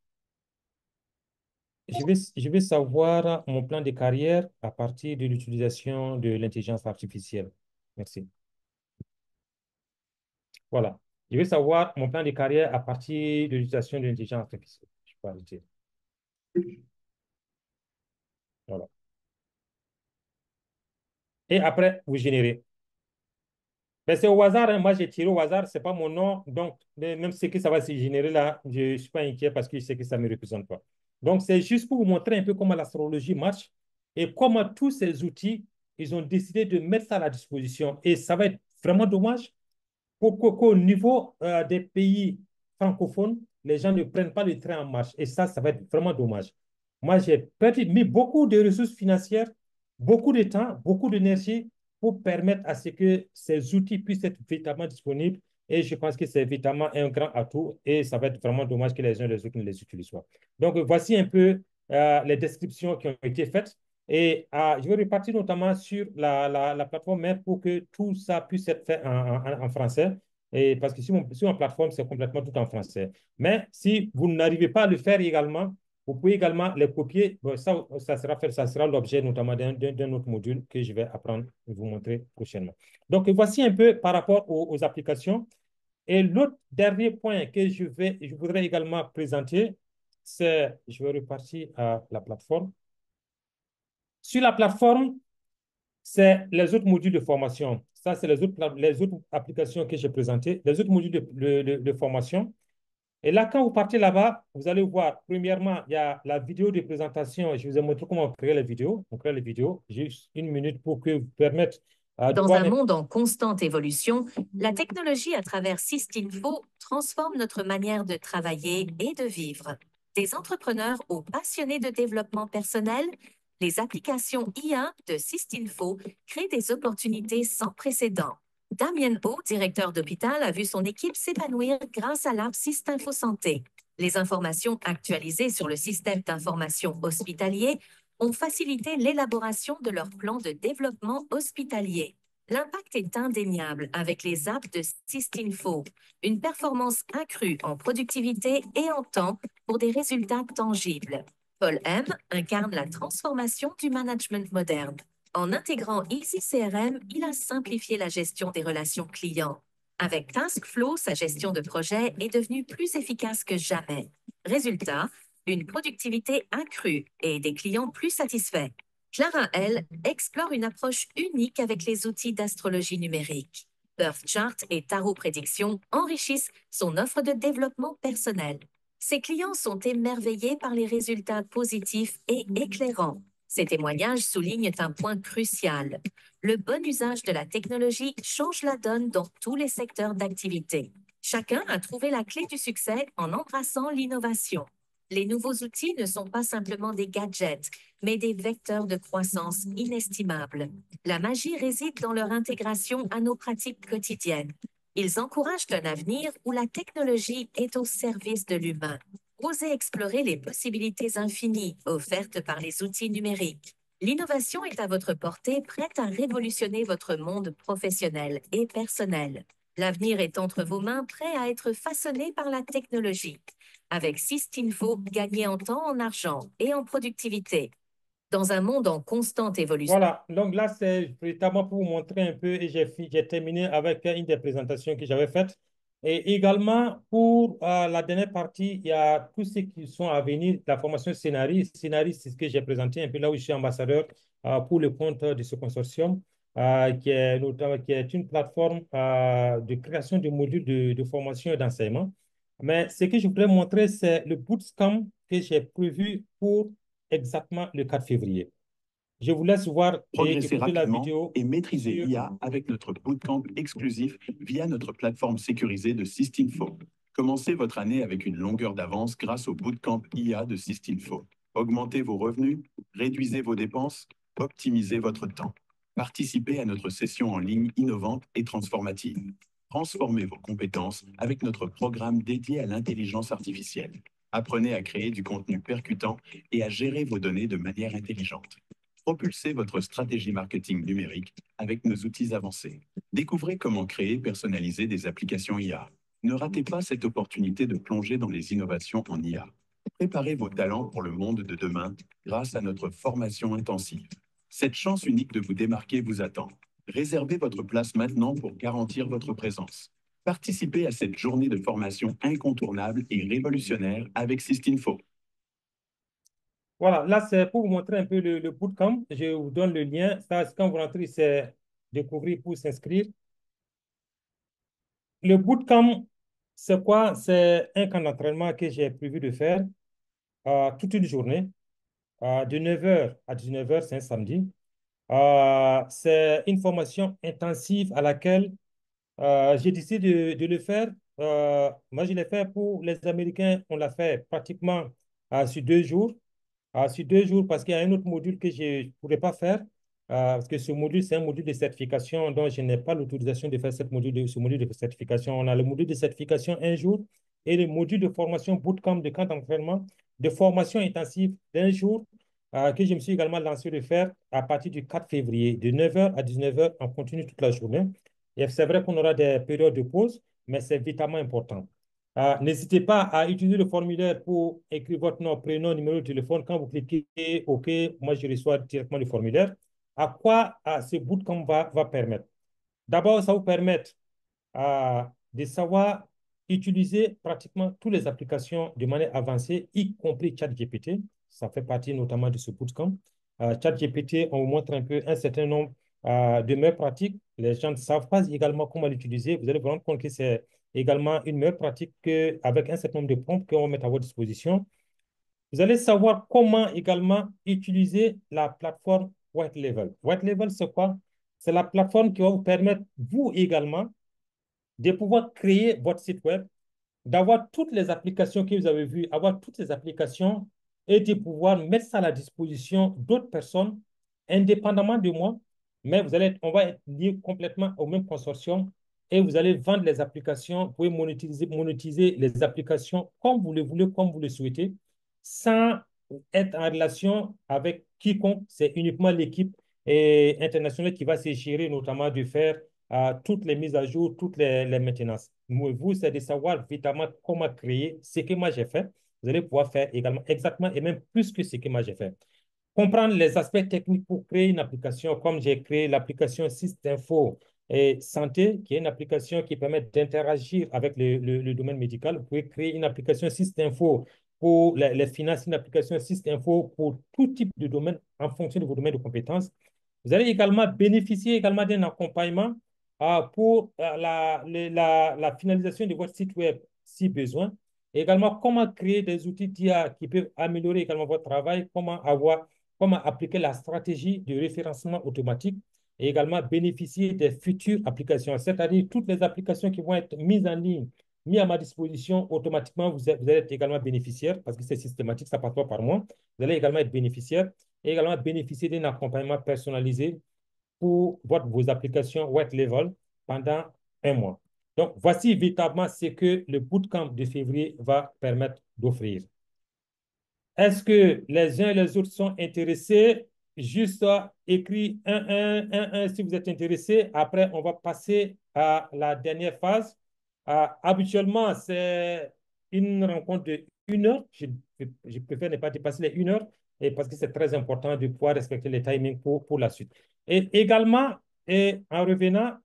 je vais savoir mon plan de carrière à partir de l'utilisation de l'intelligence artificielle. Merci. Voilà. Je vais savoir mon plan de carrière à partir de l'utilisation de l'intelligence artificielle. Je peux arrêter. Voilà. Et après, vous générez. Ben, c'est au hasard, hein. Moi, j'ai tiré au hasard, ce n'est pas mon nom. Donc, même ce que ça va se générer là, je ne suis pas inquiet parce que je sais que ça ne me représente pas. Donc, c'est juste pour vous montrer un peu comment l'astrologie marche et comment tous ces outils, ils ont décidé de mettre ça à la disposition. Et ça va être vraiment dommage qu'au niveau des pays francophones, les gens ne prennent pas le train en marche. Et ça va être vraiment dommage. Moi, mis beaucoup de ressources financières, beaucoup de temps, beaucoup d'énergie pour permettre à ce que ces outils puissent être véritablement disponibles. Et je pense que c'est évidemment un grand atout et ça va être vraiment dommage que les uns et les autres ne les utilisent pas. Donc, voici un peu les descriptions qui ont été faites. Et je vais repartir notamment sur la plateforme mère pour que tout ça puisse être fait en français. Et parce que sur ma plateforme, c'est complètement tout en français. Mais si vous n'arrivez pas à le faire également, vous pouvez également les copier. Bon, ça sera l'objet notamment d'un autre module que je vais apprendre et vous montrer prochainement. Donc, voici un peu par rapport aux applications. Et l'autre dernier point que je voudrais également présenter, je vais repartir à la plateforme. Sur la plateforme, c'est les autres modules de formation. Ça, c'est les autres applications que j'ai présentées, les autres modules de formation. Et là, quand vous partez là-bas, vous allez voir, premièrement, il y a la vidéo de présentation. Je vous ai montré comment créer les vidéos. On crée les vidéos. J'ai juste une minute pour que vous permettre de Dans voir. un monde en constante évolution, la technologie à travers Sistinfo transforme notre manière de travailler et de vivre. Des entrepreneurs aux passionnés de développement personnel, les applications IA de Sistinfo créent des opportunités sans précédent. Damien O, directeur d'hôpital, a vu son équipe s'épanouir grâce à l'app Sistinfo Santé. Les informations actualisées sur le système d'information hospitalier ont facilité l'élaboration de leur plan de développement hospitalier. L'impact est indéniable avec les apps de Sistinfo, une performance accrue en productivité et en temps pour des résultats tangibles. Paul M incarne la transformation du management moderne. En intégrant Easy CRM, il a simplifié la gestion des relations clients. Avec TaskFlow, sa gestion de projet est devenue plus efficace que jamais. Résultat, une productivité accrue et des clients plus satisfaits. Clara, elle, explore une approche unique avec les outils d'astrologie numérique. Birth Chart et Tarot Prédiction enrichissent son offre de développement personnel. Ses clients sont émerveillés par les résultats positifs et éclairants. Ces témoignages soulignent un point crucial. Le bon usage de la technologie change la donne dans tous les secteurs d'activité. Chacun a trouvé la clé du succès en embrassant l'innovation. Les nouveaux outils ne sont pas simplement des gadgets, mais des vecteurs de croissance inestimables. La magie réside dans leur intégration à nos pratiques quotidiennes. Ils encouragent un avenir où la technologie est au service de l'humain. Osez explorer les possibilités infinies offertes par les outils numériques. L'innovation est à votre portée, prête à révolutionner votre monde professionnel et personnel. L'avenir est entre vos mains, prêt à être façonné par la technologie. Avec Sistinfo, gagnez en temps, en argent et en productivité. Dans un monde en constante évolution. Voilà, donc là, c'est véritablement pour vous montrer un peu et j'ai terminé avec une des présentations que j'avais faites. Et également, pour la dernière partie, il y a tous ceux qui sont à venir, la formation scénariste. Scénariste, c'est ce que j'ai présenté un peu là où je suis ambassadeur pour le compte de ce consortium, qui est une plateforme de création de modules de formation et d'enseignement. Mais ce que je voudrais montrer, c'est le bootcamp que j'ai prévu pour exactement le 4 février. Je vous laisse voir et Progressez écouter la rapidement vidéo et maîtriser sur... l'IA avec notre bootcamp exclusif via notre plateforme sécurisée de Sistinfo. Commencez votre année avec une longueur d'avance grâce au bootcamp IA de Sistinfo. Augmentez vos revenus, réduisez vos dépenses, optimisez votre temps. Participez à notre session en ligne innovante et transformative. Transformez vos compétences avec notre programme dédié à l'intelligence artificielle. Apprenez à créer du contenu percutant et à gérer vos données de manière intelligente. Propulsez votre stratégie marketing numérique avec nos outils avancés. Découvrez comment créer et personnaliser des applications IA. Ne ratez pas cette opportunité de plonger dans les innovations en IA. Préparez vos talents pour le monde de demain grâce à notre formation intensive. Cette chance unique de vous démarquer vous attend. Réservez votre place maintenant pour garantir votre présence. Participez à cette journée de formation incontournable et révolutionnaire avec Sistinfo. Voilà, là, c'est pour vous montrer un peu le bootcamp. Je vous donne le lien. Ça, quand vous rentrez, c'est découvrir pour s'inscrire. Le bootcamp, c'est quoi? C'est un camp d'entraînement que j'ai prévu de faire toute une journée, de 9 h à 19 h, c'est un samedi. C'est une formation intensive à laquelle j'ai décidé de le faire. Moi, je l'ai fait pour les Américains. On l'a fait pratiquement sur 2 jours. Sur 2 jours, parce qu'il y a un autre module que je ne pourrais pas faire. Parce que ce module, c'est un module de certification dont je n'ai pas l'autorisation de faire ce module de certification. On a le module de certification un jour et le module de formation bootcamp de camp d'entraînement de formation intensive d'un jour que je me suis également lancé de faire à partir du 4 février, de 9 h à 19 h en continu toute la journée. Et c'est vrai qu'on aura des périodes de pause, mais c'est vitamment important. N'hésitez pas à utiliser le formulaire pour écrire votre nom, prénom, numéro de téléphone. Quand vous cliquez OK, moi je reçois directement le formulaire. À quoi ce bootcamp va permettre? D'abord, ça vous permet de savoir utiliser pratiquement toutes les applications de manière avancée, y compris ChatGPT. Ça fait partie notamment de ce bootcamp. ChatGPT, on vous montre un peu un certain nombre de meilleures pratiques. Les gens ne savent pas également comment l'utiliser. Vous allez vous rendre compte que c'est également une meilleure pratique avec un certain nombre de prompts qu'on va mettre à votre disposition. Vous allez savoir comment également utiliser la plateforme White Level. White Level, c'est quoi? C'est la plateforme qui va vous permettre, vous également, de pouvoir créer votre site web, d'avoir toutes les applications que vous avez vues, avoir toutes ces applications et de pouvoir mettre ça à la disposition d'autres personnes, indépendamment de moi. Mais on va être liés complètement au même consortium et vous allez vendre les applications, vous pouvez monétiser les applications comme vous le voulez, comme vous le souhaitez, sans être en relation avec quiconque. C'est uniquement l'équipe internationale qui va se gérer, notamment de faire toutes les mises à jour, toutes les maintenances. Vous, c'est de savoir évidemment comment créer ce que moi j'ai fait. Vous allez pouvoir faire également exactement et même plus que ce que moi j'ai fait. Comprendre les aspects techniques pour créer une application, comme j'ai créé l'application Systinfo et Santé, qui est une application qui permet d'interagir avec le domaine médical. Vous pouvez créer une application Systinfo pour les finances, une application Systinfo pour tout type de domaine en fonction de vos domaines de compétences. Vous allez également bénéficier également d'un accompagnement pour la finalisation de votre site web si besoin. Et également, comment créer des outils d'IA qui peuvent améliorer également votre travail, comment avoir comment appliquer la stratégie de référencement automatique et également bénéficier des futures applications, c'est-à-dire toutes les applications qui vont être mises en ligne, mises à ma disposition automatiquement, vous allez être également bénéficiaire parce que c'est systématique, ça ne passe pas par moi. Vous allez également être bénéficiaire et également bénéficier d'un accompagnement personnalisé pour vos applications white level pendant un mois. Donc, voici véritablement ce que le bootcamp de février va permettre d'offrir. Est-ce que les uns et les autres sont intéressés? Juste écrit 1 si vous êtes intéressé. Après, on va passer à la dernière phase. Habituellement, c'est une rencontre de 1 heure. Je préfère ne pas dépasser les 1 heure et parce que c'est très important de pouvoir respecter les timings pour la suite. Et également, et en revenant,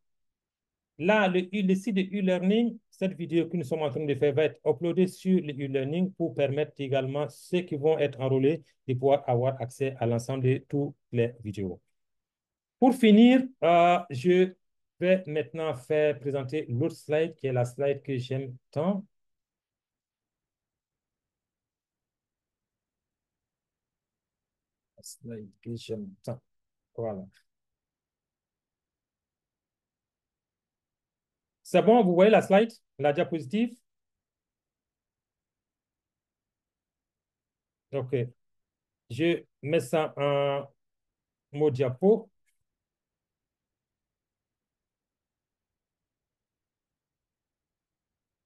là, le site de e-learning, cette vidéo que nous sommes en train de faire va être uploadée sur le e-learning pour permettre également ceux qui vont être enrôlés de pouvoir avoir accès à l'ensemble de toutes les vidéos. Pour finir, je vais maintenant faire présenter l'autre slide qui est la slide que j'aime tant. La slide que j'aime tant. Voilà. C'est bon, vous voyez la slide, la diapositive? OK. Je mets ça en mode diapo.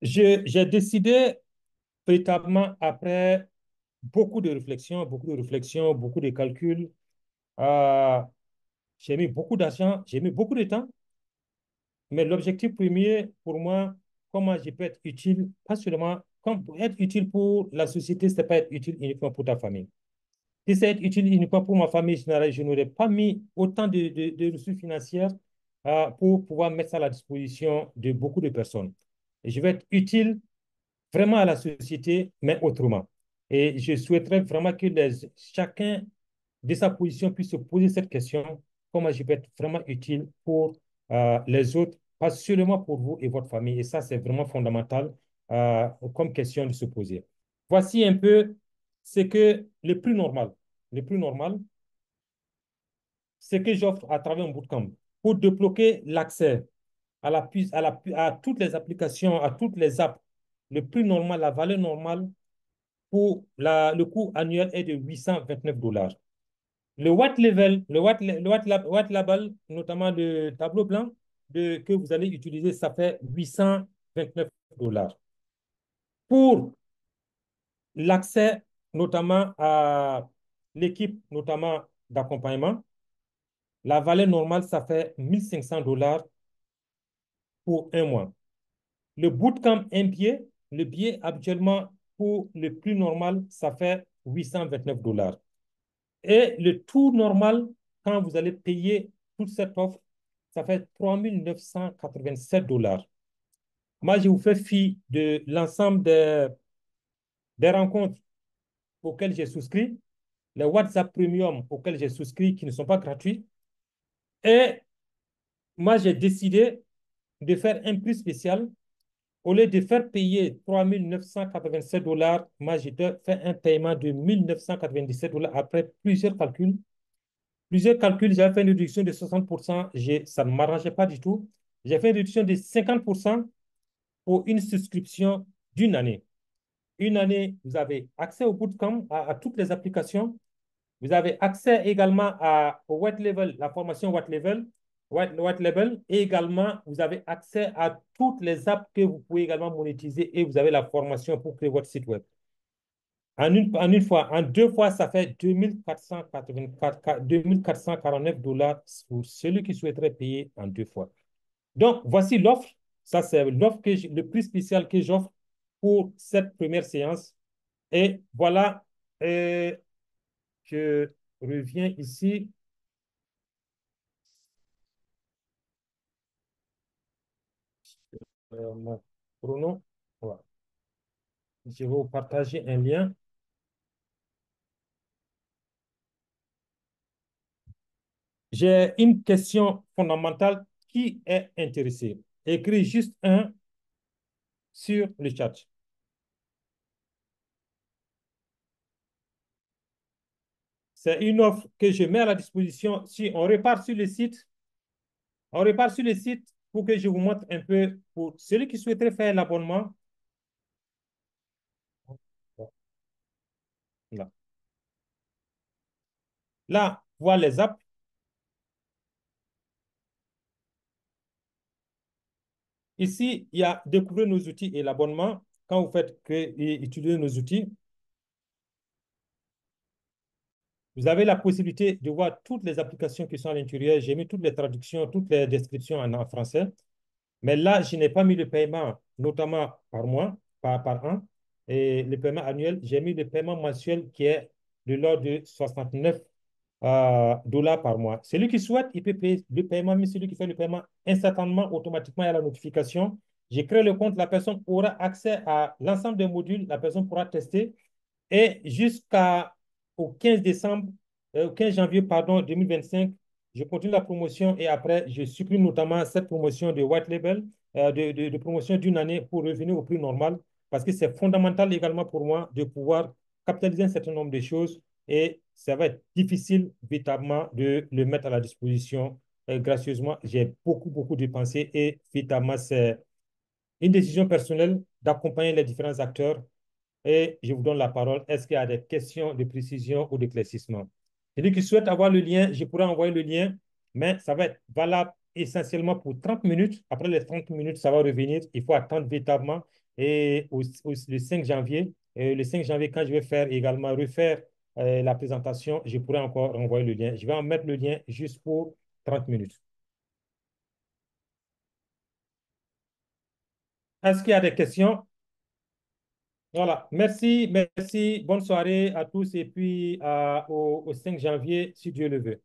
J'ai décidé véritablement après beaucoup de réflexions, beaucoup de calculs, euh, j'ai mis beaucoup d'argent, j'ai mis beaucoup de temps, mais l'objectif premier pour moi, comment je peux être utile, pas seulement comme être utile pour la société, ce n'est pas être utile uniquement pour ta famille. Si c'est être utile uniquement pour ma famille, je n'aurais pas mis autant de ressources financières pour pouvoir mettre ça à la disposition de beaucoup de personnes. Et je vais être utile vraiment à la société, mais autrement. Et je souhaiterais vraiment que chacun de sa position puisse se poser cette question, comment je peux être vraiment utile pour les autres, pas seulement pour vous et votre famille. Et ça, c'est vraiment fondamental comme question de se poser. Voici un peu ce que le plus normal. Le plus normal, c'est que j'offre à travers un bootcamp pour débloquer l'accès à toutes les applications, à toutes les apps. Le prix normal, la valeur normale pour le coût annuel est de 829 $. Le white level, white label, notamment le tableau blanc que vous allez utiliser, ça fait 829 $. Pour l'accès notamment à l'équipe, notamment d'accompagnement, la valeur normale, ça fait 1 500 $ pour un mois. Le bootcamp le billet habituellement pour le plus normal, ça fait 829 $. Et le tout normal, quand vous allez payer toute cette offre, ça fait 3 987 $. Moi, je vous fais fi de l'ensemble des rencontres auxquelles j'ai souscrit, les WhatsApp Premium auxquels j'ai souscrit qui ne sont pas gratuits. Et moi, j'ai décidé de faire un prix spécial. Au lieu de faire payer 3 987 $, moi, je te fais un paiement de 1 997 $ après plusieurs calculs. Plusieurs calculs, j'avais fait une réduction de 60%, ça ne m'arrangeait pas du tout. J'ai fait une réduction de 50% pour une souscription d'une année. Une année, vous avez accès au bootcamp, à toutes les applications. Vous avez accès également au white level, la formation white level, et également, vous avez accès à toutes les apps que vous pouvez également monétiser et vous avez la formation pour créer votre site web. En une fois, en 2 fois, ça fait 2449 $ pour celui qui souhaiterait payer en 2 fois. Donc, voici l'offre. Ça, c'est l'offre le prix spécial que j'offre pour cette première séance. Et voilà, je reviens ici. Mon chrono. Voilà. Je vais vous partager un lien. J'ai une question fondamentale. Qui est intéressé? Écris juste un sur le chat. C'est une offre que je mets à la disposition. Si on repart sur le site, on repart sur le site pour que je vous montre un peu pour celui qui souhaiterait faire l'abonnement. Là, là, voir les apps. Ici, il y a découvrir nos outils et l'abonnement. Quand vous faites que utiliser nos outils, vous avez la possibilité de voir toutes les applications qui sont à l'intérieur. J'ai mis toutes les traductions, toutes les descriptions en français. Mais là, je n'ai pas mis le paiement, notamment par mois, par an. Et le paiement annuel, j'ai mis le paiement mensuel qui est de l'ordre de 69 dollars par mois. Celui qui souhaite, il peut payer le paiement, mais celui qui fait le paiement instantanément, automatiquement, il y a la notification. J'ai créé le compte, la personne aura accès à l'ensemble des modules, la personne pourra tester et jusqu'au 15 décembre, au 15 janvier, pardon, 2025, je continue la promotion et après, je supprime notamment cette promotion de White Label, de promotion d'une année pour revenir au prix normal parce que c'est fondamental également pour moi de pouvoir capitaliser un certain nombre de choses et ça va être difficile véritablement de le mettre à la disposition gracieusement. J'ai beaucoup, beaucoup dépensé et véritablement, c'est une décision personnelle d'accompagner les différents acteurs et je vous donne la parole. Est-ce qu'il y a des questions de précision ou d'éclaircissement? Celui qui souhaite avoir le lien, je pourrais envoyer le lien, mais ça va être valable essentiellement pour 30 minutes. Après les 30 minutes, ça va revenir. Il faut attendre véritablement. Et le 5 janvier, le 5 janvier, quand je vais faire également refaire la présentation, je pourrais encore envoyer le lien. Je vais en mettre le lien juste pour 30 minutes. Est-ce qu'il y a des questions? Voilà, merci, merci. Bonne soirée à tous et puis au 5 janvier, si Dieu le veut.